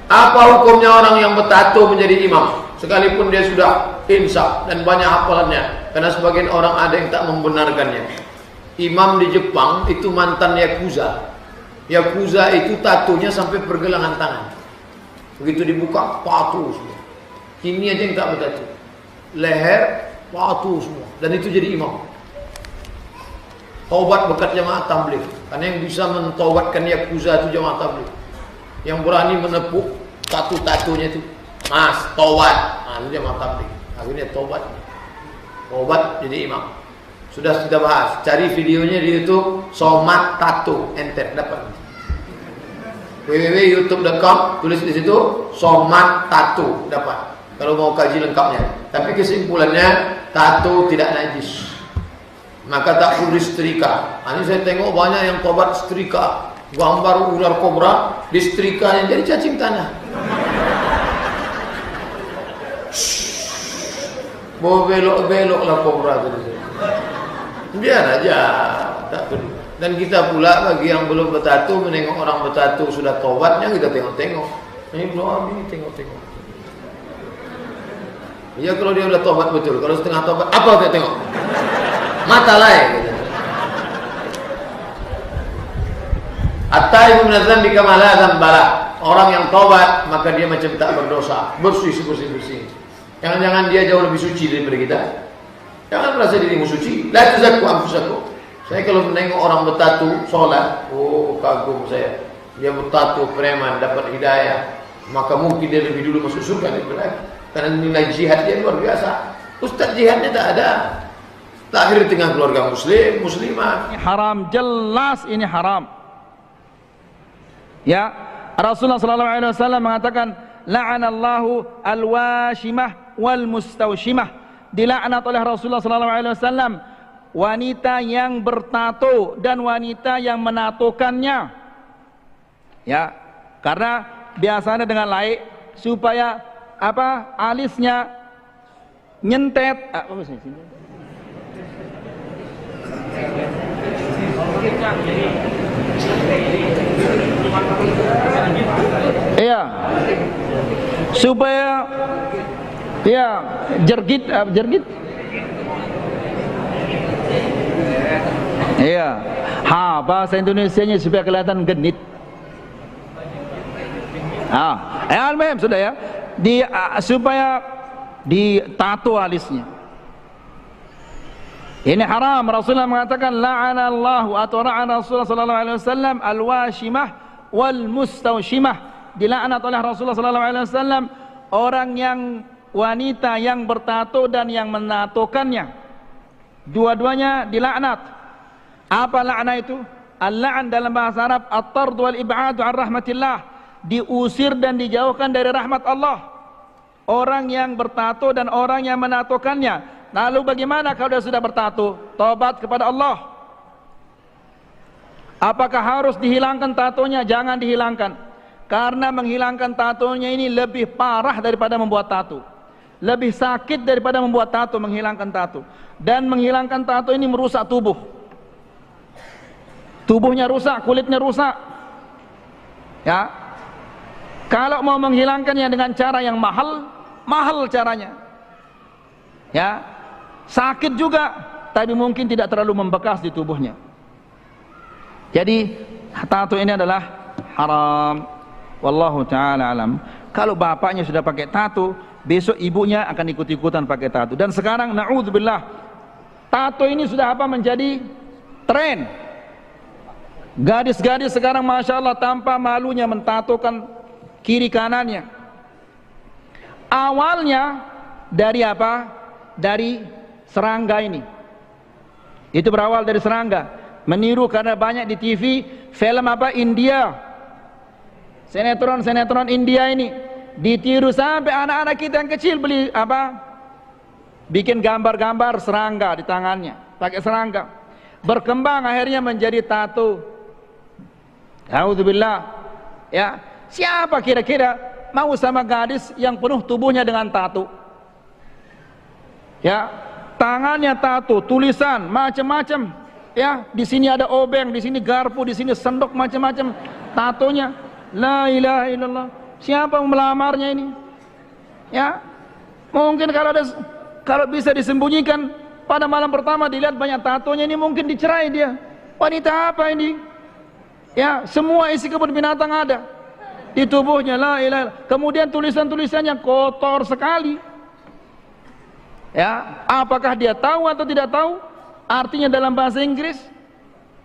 Apa hukumnya orang yang bertato menjadi imam sekalipun dia sudah insaf dan banyak hafalannya? Karena sebagian orang ada yang tak membenarkannya. Imam di Jepang itu mantan yakuza. Yakuza itu tatonya sampai pergelangan tangan. Begitu dibuka tato semua. Ini aja yang tak bertato. Leher tato semua. Dan itu jadi imam. Taubat berkat jamaah tabligh. Karena yang bisa mentaubatkan yakuza itu jamaah tabligh. Yang berani menepuk tato-tatonya itu, mas, taubat. Nah, itu jamaah tabligh. Akhirnya taubat. Taubat jadi imam. Sudah kita bahas. Cari videonya di YouTube, Somad Tato, enter dapat. www.youtube.com, tulis di situ Somad Tato, dapat. Kalau mau kaji lengkapnya. Tapi kesimpulannya, tato tidak najis. Maka tak perlu disetrika. Ini saya tengok banyak yang tobat setrika, gambar ular kobra di setrikanya jadi cacing tanah. Mau belok-belok lah kobra tadi. Biar aja, tak perlu. Dan kita pula bagi yang belum bertato, menengok orang bertato sudah tobatnya kita tengok-tengok. Ini belum habis, tengok-tengok. Ya kalau dia udah tobat betul, kalau setengah tobat apa kita tengok? Mata lain gitu. At-taibu minadz-dzambi kama la dzambala. Orang yang tobat maka dia macam tak berdosa, bersih bersih. Jangan-jangan dia jauh lebih suci daripada kita. Jangan merasa dirimu suci. La tuzakku anfusakum. Saya kalau menengok orang bertato sholat, oh kagum saya. Dia bertato preman dapat hidayah, maka mungkin dia lebih dulu masuk surga daripada aku. Karena nilai jihad dia luar biasa. Ustaz jihadnya tak ada. Lahir di tengah keluarga muslim, muslimah. Haram, jelas ini haram. Ya, Rasulullah sallallahu alaihi wasallam mengatakan, la'anallahu al-washimah wal mustawshimah. Dilaknat oleh Rasulullah sallallahu alaihi wasallam wanita yang bertato dan wanita yang menatokannya. Ya, karena biasanya dengan laik supaya apa? Alisnya nyentet. Apa sih? Iya, supaya ya jergit. Iya, bahasa Indonesianya supaya kelihatan genit. Al-muhim sudah ya, supaya ditato alisnya. Ini haram. Rasulullah mengatakan la'anallahu atau la'ana Rasulullah sallallahu alaihi wasallam al-washimah wal mustawshimah. Dilaknat oleh Rasulullah sallallahu alaihi wasallam orang yang wanita yang bertato dan yang menatokannya. Dua-duanya dilaknat. Apa laknat itu? Al-la'n dalam bahasa Arab at-tard wal ib'ad 'an rahmatillah. Diusir dan dijauhkan dari rahmat Allah. Orang yang bertato dan orang yang menatokannya. Lalu bagaimana kalau dia sudah bertato? Tobat kepada Allah. Apakah harus dihilangkan tatonya? Jangan dihilangkan. Karena menghilangkan tatonya ini lebih parah daripada membuat tato. Lebih sakit daripada membuat tato, menghilangkan tato. Dan menghilangkan tato ini merusak tubuh. Tubuhnya rusak, kulitnya rusak. Ya. Kalau mau menghilangkannya dengan cara yang mahal caranya. Ya. Sakit juga, tapi mungkin tidak terlalu membekas di tubuhnya. Jadi tato ini adalah haram. Wallahu ta'ala alam. Kalau bapaknya sudah pakai tato, besok ibunya akan ikut-ikutan pakai tato. Dan sekarang na'udzubillah, tato ini sudah menjadi tren. Gadis-gadis sekarang Masya Allah tanpa malunya mentatokan kiri kanannya. Awalnya dari apa? Dari serangga ini. Itu berawal dari serangga. Meniru karena banyak di TV film apa India. Sinetron India ini ditiru sampai anak-anak kita yang kecil beli apa? Bikin gambar-gambar serangga di tangannya, pakai serangga. Berkembang akhirnya menjadi tato. A'udzubillah. Ya, siapa kira-kira mau sama gadis yang penuh tubuhnya dengan tato? Ya, tangannya tato, tulisan macam-macam. Ya, di sini ada obeng, di sini garpu, di sini sendok macam-macam. Tatonya, la ilaha illallah. Siapa yang melamarnya ini? Ya, mungkin kalau bisa disembunyikan pada malam pertama dilihat banyak tatonya, ini mungkin dicerai dia. Wanita apa ini? Ya, semua isi kebun binatang ada di tubuhnya, la ilaha illallah. Kemudian tulisan-tulisannya kotor sekali. Ya, apakah dia tahu atau tidak tahu artinya dalam bahasa Inggris?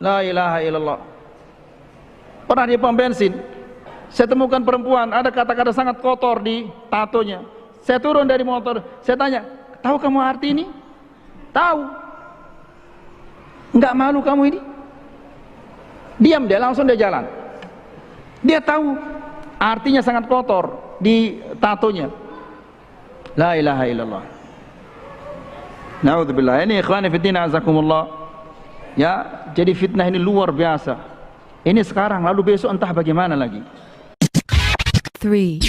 La ilaha illallah. Pernah di pom bensin, saya temukan perempuan ada kata-kata sangat kotor di tatonya. Saya turun dari motor, saya tanya, tahu kamu arti ini? Tahu. Enggak malu kamu ini? Diam dia, langsung dia jalan. Dia tahu artinya sangat kotor di tatonya. La ilaha illallah. Na'udzubillah. Ini ikhwani fiddin azakumullah. Ya, jadi fitnah ini luar biasa. Ini sekarang, lalu besok entah bagaimana lagi. 3.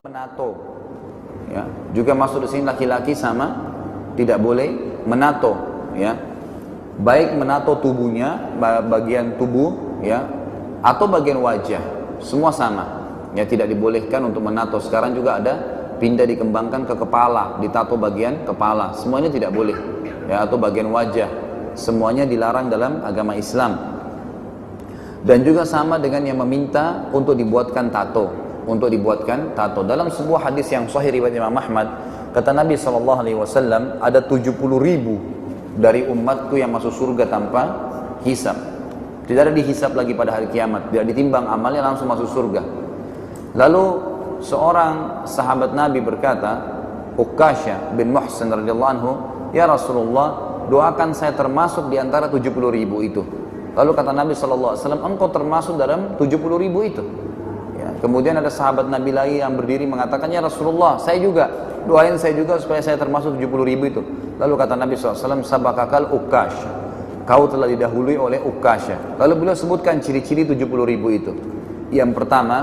Menato, ya, juga masuk di sini laki-laki sama tidak boleh menato, ya, baik menato tubuhnya, bagian tubuh, ya, atau bagian wajah, semua sama, ya, tidak dibolehkan untuk menato. Sekarang juga ada pindah dikembangkan ke kepala, ditato bagian kepala, semuanya tidak boleh, ya, atau bagian wajah, semuanya dilarang dalam agama Islam. Dan juga sama dengan yang meminta untuk dibuatkan tato, dalam sebuah hadis yang sahih riwayat Imam Ahmad, kata Nabi SAW, ada 70.000 dari umatku yang masuk surga tanpa hisab. Tidak ada dihisab lagi pada hari kiamat, tidak ditimbang amalnya, langsung masuk surga. Lalu seorang sahabat Nabi berkata, Uqasha bin Muhsin radhiyallahu anhu, ya Rasulullah, doakan saya termasuk di antara 70.000 itu. Lalu kata Nabi SAW, engkau termasuk dalam 70.000 itu. Ya, kemudian ada sahabat Nabi lagi yang berdiri mengatakan, ya Rasulullah, saya juga, doain saya juga supaya saya termasuk 70.000 itu. Lalu kata Nabi SAW, sabakakal Uqasha, kau telah didahului oleh Uqasha. Lalu beliau sebutkan ciri-ciri 70.000 itu. Yang pertama,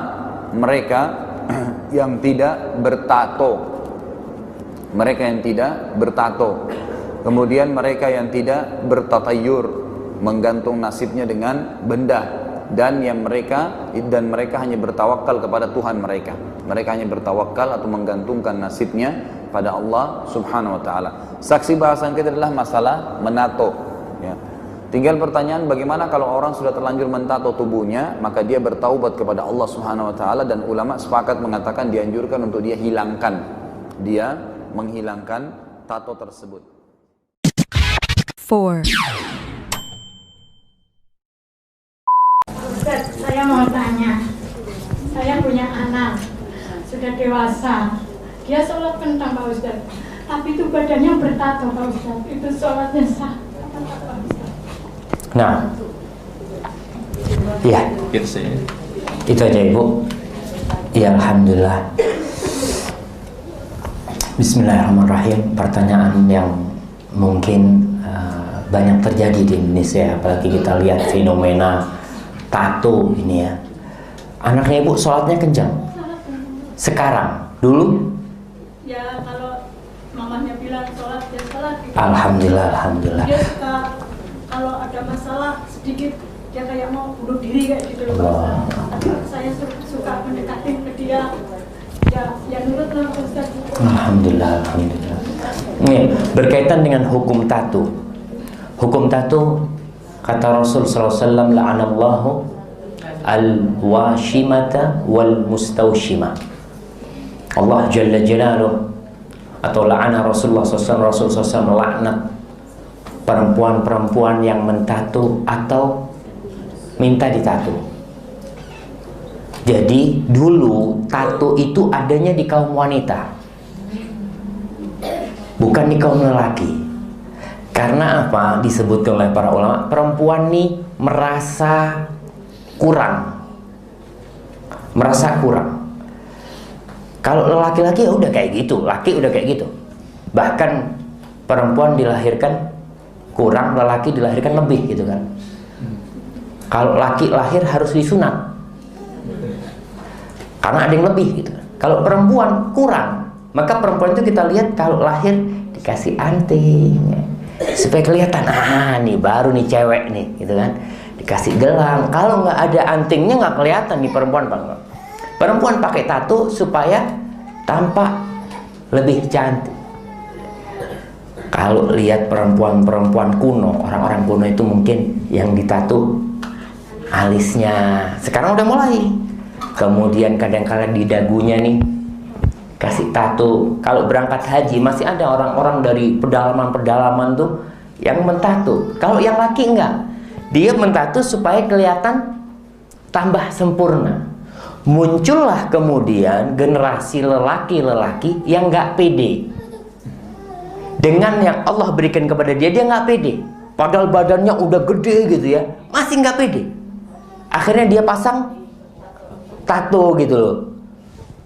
mereka yang tidak bertato. Kemudian mereka yang tidak bertatayur, menggantung nasibnya dengan benda, dan mereka hanya bertawakal kepada Tuhan mereka. Mereka hanya bertawakal atau menggantungkan nasibnya pada Allah Subhanahu wa taala. Saksi bahasan kita adalah masalah menato, ya. Tinggal pertanyaan, bagaimana kalau orang sudah terlanjur mentato tubuhnya, maka dia bertaubat kepada Allah Subhanahu wa taala, dan ulama sepakat mengatakan dianjurkan untuk dia menghilangkan tato tersebut. 4. Ustaz, saya mau tanya, saya punya anak, sudah dewasa, dia sholat kentang Pak Ustaz, tapi itu badannya bertato Pak Ustaz, itu sholatnya sah apa Pak Ustaz? Nah, ya, itu aja Ibu. Ya, Alhamdulillah. Bismillahirrahmanirrahim. Pertanyaan yang mungkin banyak terjadi di Indonesia, apalagi kita lihat fenomena tato ini ya. Anaknya Ibu sholatnya kencang sekarang, dulu? Ya, kalau mamanya bilang sholat, dia sholat gitu. Alhamdulillah. Dia suka, kalau ada masalah sedikit, dia kayak mau bunuh diri kayak gitu loh. Tapi saya suka mendekatin ke dia, ya nurut lah Ustaz. Alhamdulillah. Ini berkaitan dengan hukum tato. Hukum tato, kata Rasul SAW, la'anallahu al-washimata wal-mustawshimah. Allah Jalla Jalaluh, atau la'ana Rasulullah SAW melaknat perempuan-perempuan yang mentato atau minta ditato. Jadi dulu tato itu adanya di kaum wanita, bukan di kaum lelaki. Karena apa? Disebutkan oleh para ulama, perempuan nih merasa kurang. Kalau laki-laki ya udah kayak gitu, laki udah kayak gitu. Bahkan perempuan dilahirkan kurang, lelaki dilahirkan lebih gitu kan. Kalau laki lahir harus disunat, karena ada yang lebih gitu. Kalau perempuan kurang, maka perempuan itu kita lihat kalau lahir dikasih anting, supaya kelihatan, nih baru nih cewek nih gitu kan. dikasih gelang. Kalau nggak ada antingnya nggak kelihatan nih perempuan Pak. Perempuan pakai tato supaya tampak lebih cantik. Kalau lihat perempuan-perempuan kuno, orang-orang kuno itu mungkin yang ditato alisnya. Sekarang udah mulai. Kemudian kadang-kadang di dagunya nih kasih tato. Kalau berangkat haji masih ada orang-orang dari pedalaman-pedalaman tuh yang mentato. Kalau yang laki enggak, dia mentato supaya kelihatan tambah sempurna. Muncullah kemudian generasi lelaki-lelaki yang enggak pede dengan yang Allah berikan kepada dia. Dia nggak pede, padahal badannya udah gede gitu ya, masih nggak pede. Akhirnya dia pasang tato gitu loh.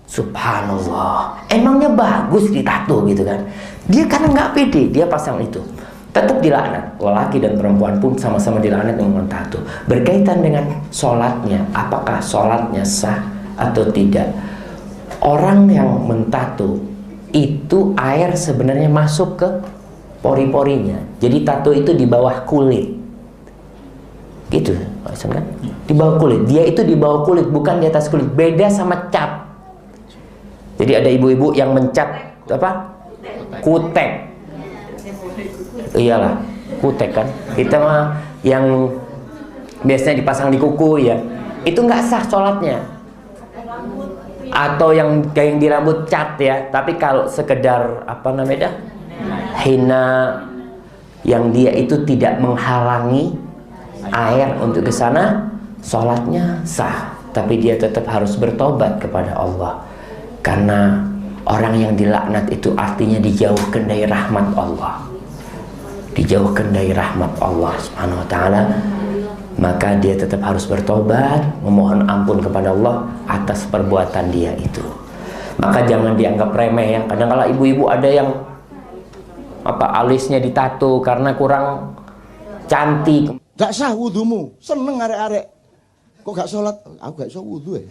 Subhanallah, emangnya bagus di tato gitu kan. Dia karena nggak pede, dia pasang itu. Tetap dilaknat. Lelaki dan perempuan pun sama-sama dilaknat dengan tato. Berkaitan dengan sholatnya, apakah sholatnya sah atau tidak? Orang yang mentato itu air sebenarnya masuk ke pori-porinya. Jadi tato itu di bawah kulit. Gitu, kan? Di bawah kulit. Dia itu di bawah kulit, bukan di atas kulit. Beda sama cat. Jadi ada ibu-ibu yang mencat apa? Kutek. Iyalah, kutek kan. Kita mah yang biasanya dipasang di kuku ya. Itu nggak sah sholatnya. Atau yang kayak di rambut cat ya. Tapi kalau sekedar apa namanya, hina, yang dia itu tidak menghalangi air untuk ke sana, sholatnya sah. Tapi dia tetap harus bertobat kepada Allah. Karena orang yang dilaknat itu artinya dijauhkan dari rahmat Allah. Dijauhkan dari rahmat Allah Subhanahu wa ta'ala. Maka dia tetap harus bertobat, memohon ampun kepada Allah atas perbuatan dia itu. Maka jangan dianggap remeh ya. Kadang-kala ibu-ibu ada yang apa alisnya ditato karena kurang cantik. Gak sah wudumu, seneng arek-arek. Kok gak sholat? Aku gak iso wudu ya.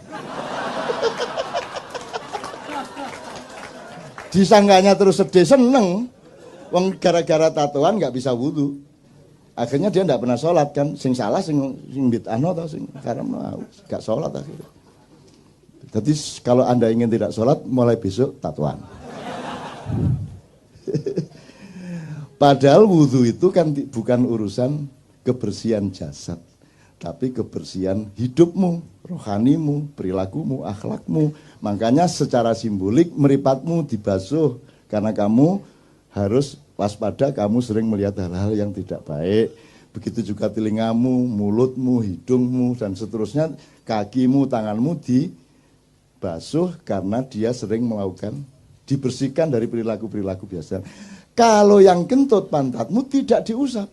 Disangganya terus sedih, seneng. Wong gara-gara tatoan gak bisa wudu. Akhirnya dia tidak pernah sholat kan. Sing salah sing bid'ahno atau sing karena mau gak sholat akhirnya. Jadi kalau Anda ingin tidak sholat, mulai besok tatuan. Padahal wudhu itu kan bukan urusan kebersihan jasad, tapi kebersihan hidupmu, rohanimu, perilakumu, akhlakmu. Makanya secara simbolik meripatmu dibasuh karena kamu harus waspada, kamu sering melihat hal-hal yang tidak baik. Begitu juga telingamu, mulutmu, hidungmu, dan seterusnya, kakimu, tanganmu dibasuh karena dia sering melakukan, dibersihkan dari perilaku-perilaku biasa. Kalau yang kentut pantatmu tidak diusap.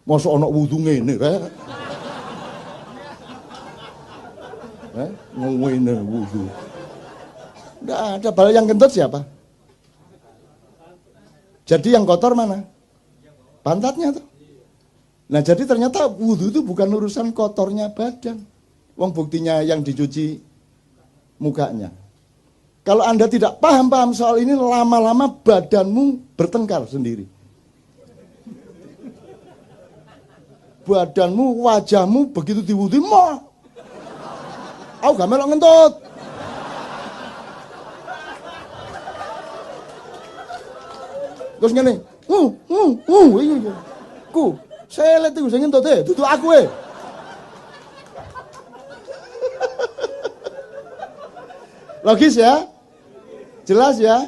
Masa ana wudu ngene rek. Ngene wudu. Enggak ada. Bal yang kentut siapa? Jadi yang kotor mana? Pantatnya tuh. Nah jadi ternyata wudu itu bukan urusan kotornya badan. Wong buktinya yang dicuci mukanya. Kalau Anda tidak paham soal ini, lama-lama badanmu bertengkar sendiri. Badanmu, wajahmu begitu diwudui, mah. Aku gak melok ngentut. Terus ngene, iya. Ku, saya lihat itu, saya ngentut duduk aku Logis ya? Jelas ya?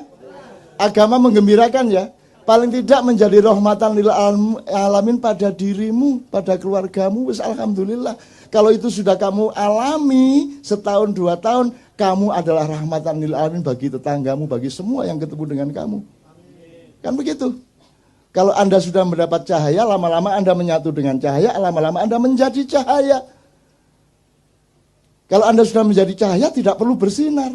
Agama menggembirakan ya? Paling tidak menjadi rahmatan lil alamin pada dirimu, pada keluargamu, wis alhamdulillah. Kalau itu sudah kamu alami setahun 2 tahun, kamu adalah rahmatan lil alamin bagi tetanggamu, bagi semua yang ketemu dengan kamu. Kan begitu. Kalau Anda sudah mendapat cahaya, lama-lama Anda menyatu dengan cahaya, lama-lama Anda menjadi cahaya. Kalau Anda sudah menjadi cahaya, tidak perlu bersinar.